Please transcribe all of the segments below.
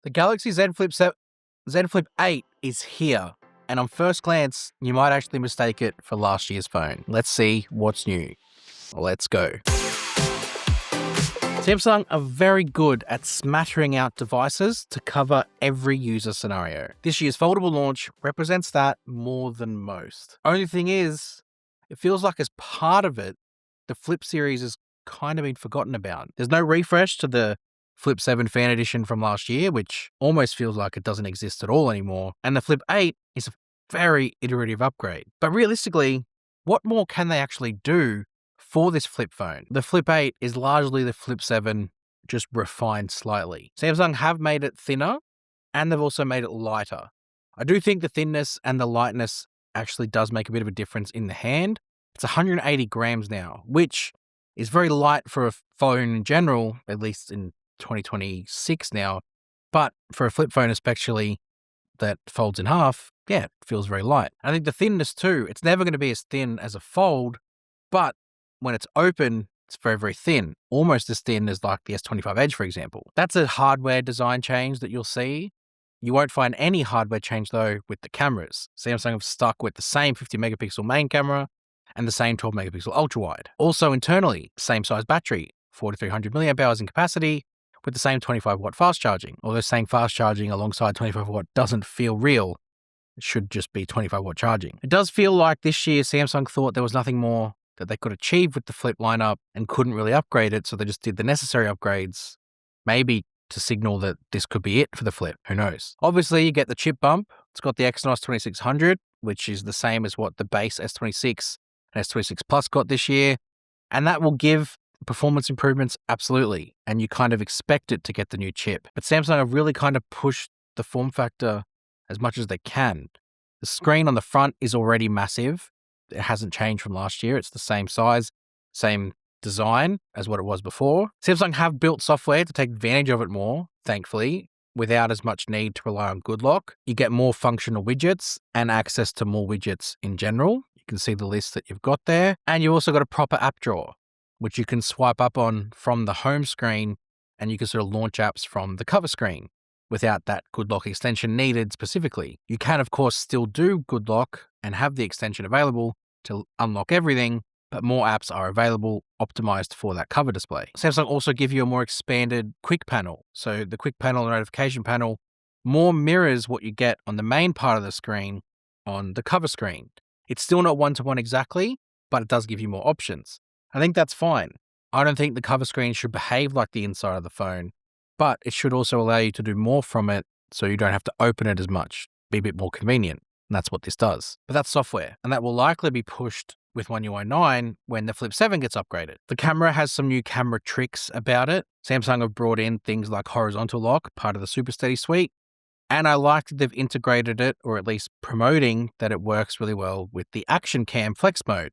The Galaxy Z Flip 8 is here, and on first glance, you might actually mistake it for last year's phone. Let's see what's new. Let's go. Samsung are very good at smattering out devices to cover every user scenario. This year's foldable launch represents that more than most. Only thing is, it feels like as part of it, the Flip series has kind of been forgotten about. There's no refresh to the Flip 7 Fan Edition from last year, which almost feels like it doesn't exist at all anymore. And the Flip 8 is a very iterative upgrade. But realistically, what more can they actually do for this flip phone? The Flip 8 is largely the Flip 7, just refined slightly. Samsung have made it thinner, and they've also made it lighter. I do think the thinness and the lightness actually does make a bit of a difference in the hand. It's 180 grams now, which is very light for a phone in general, at least in 2026 now. But for a flip phone especially that folds in half, yeah, it feels very light. I think the thinness too, it's never going to be as thin as a fold, but when it's open, it's very, very thin, almost as thin as like the S25 Edge, for example. That's a hardware design change that you'll see. You won't find any hardware change though with the cameras. Samsung have stuck with the same 50 megapixel main camera and the same 12 megapixel ultra wide. Also internally, same size battery, 4300 milliamp hours in capacity, with the same 25 watt fast charging. Although saying fast charging alongside 25 watt doesn't feel real, it should just be 25 watt charging. It does feel like this year Samsung thought there was nothing more that they could achieve with the Flip lineup and couldn't really upgrade it, so they just did the necessary upgrades, maybe to signal that this could be it for the Flip. Who knows? Obviously, you get the chip bump. It's got the Exynos 2600, which is the same as what the base S26 and S26 Plus got this year, and that will give performance improvements, absolutely, and you kind of expect it to get the new chip. But Samsung have really kind of pushed the form factor as much as they can. The screen on the front is already massive. It hasn't changed from last year. It's the same size, same design as what it was before. Samsung have built software to take advantage of it more, thankfully, without as much need to rely on good lock. You get more functional widgets and access to more widgets in general. You can see the list that you've got there. And you also got a proper app drawer, which you can swipe up on from the home screen, and you can sort of launch apps from the cover screen without that good lock extension needed specifically. You can, of course, still do good lock and have the extension available to unlock everything, but more apps are available optimized for that cover display. Samsung also give you a more expanded quick panel. So the quick panel and notification panel more mirrors what you get on the main part of the screen on the cover screen. It's still not one-to-one exactly, but it does give you more options. I think that's fine. I don't think the cover screen should behave like the inside of the phone, but it should also allow you to do more from it so you don't have to open it as much, be a bit more convenient. And that's what this does. But that's software, and that will likely be pushed with oneui 9 when the Flip 7 gets upgraded. The camera has some new camera tricks about it. Samsung have brought in things like horizontal lock, part of the Super Steady suite, and I like that they've integrated it, or at least promoting that it works really well with the Action Cam Flex mode,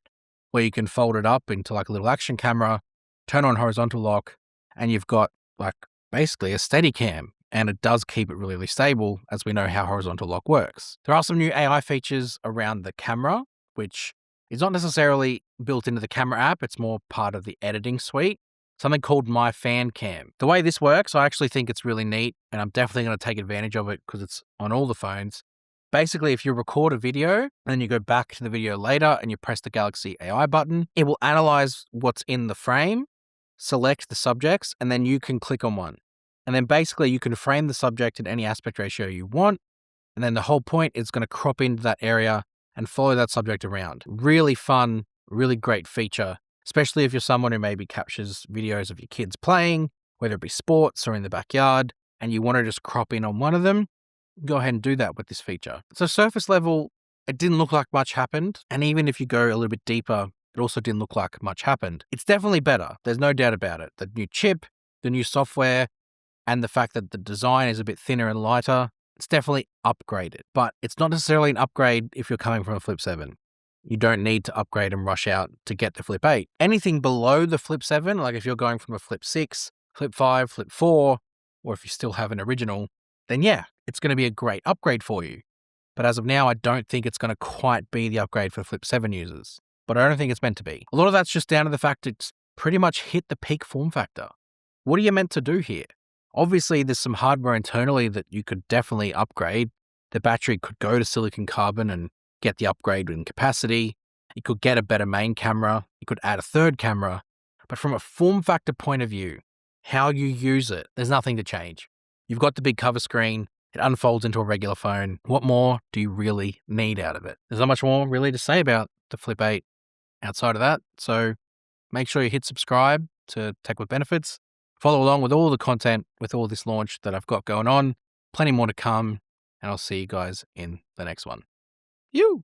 where you can fold it up into like a little action camera, turn on horizontal lock, and you've got like basically a steady cam, and it does keep it really, really stable, as we know how horizontal lock works. There are some new AI features around the camera, which is not necessarily built into the camera app. It's more part of the editing suite, something called My Fan Cam. The way this works, I actually think it's really neat, and I'm definitely going to take advantage of it because it's on all the phones. Basically, if you record a video and then you go back to the video later and you press the Galaxy AI button, it will analyze what's in the frame, select the subjects, and then you can click on one. And then basically you can frame the subject in any aspect ratio you want. And then the whole point is going to crop into that area and follow that subject around. Really fun, really great feature, especially if you're someone who maybe captures videos of your kids playing, whether it be sports or in the backyard, and you want to just crop in on one of them. Go ahead and do that with this feature. So surface level, it didn't look like much happened. And even if you go a little bit deeper, it also didn't look like much happened. It's definitely better. There's no doubt about it. The new chip, the new software, and the fact that the design is a bit thinner and lighter, it's definitely upgraded. But it's not necessarily an upgrade if you're coming from a Flip 7. You don't need to upgrade and rush out to get the Flip 8. Anything below the Flip 7, like if you're going from a Flip 6, Flip 5, Flip 4, or if you still have an original, then yeah, it's going to be a great upgrade for you. But as of now, I don't think it's going to quite be the upgrade for Flip 7 users. But I don't think it's meant to be. A lot of that's just down to the fact it's pretty much hit the peak form factor. What are you meant to do here? Obviously, there's some hardware internally that you could definitely upgrade. The battery could go to silicon carbon and get the upgrade in capacity. You could get a better main camera. You could add a third camera. But from a form factor point of view, how you use it, there's nothing to change. You've got the big cover screen. It unfolds into a regular phone. What more do you really need out of it? There's not much more really to say about the Flip 8 outside of that. So make sure you hit subscribe to Tech with Benefits. Follow along with all the content with all this launch that I've got going on. Plenty more to come. And I'll see you guys in the next one. You!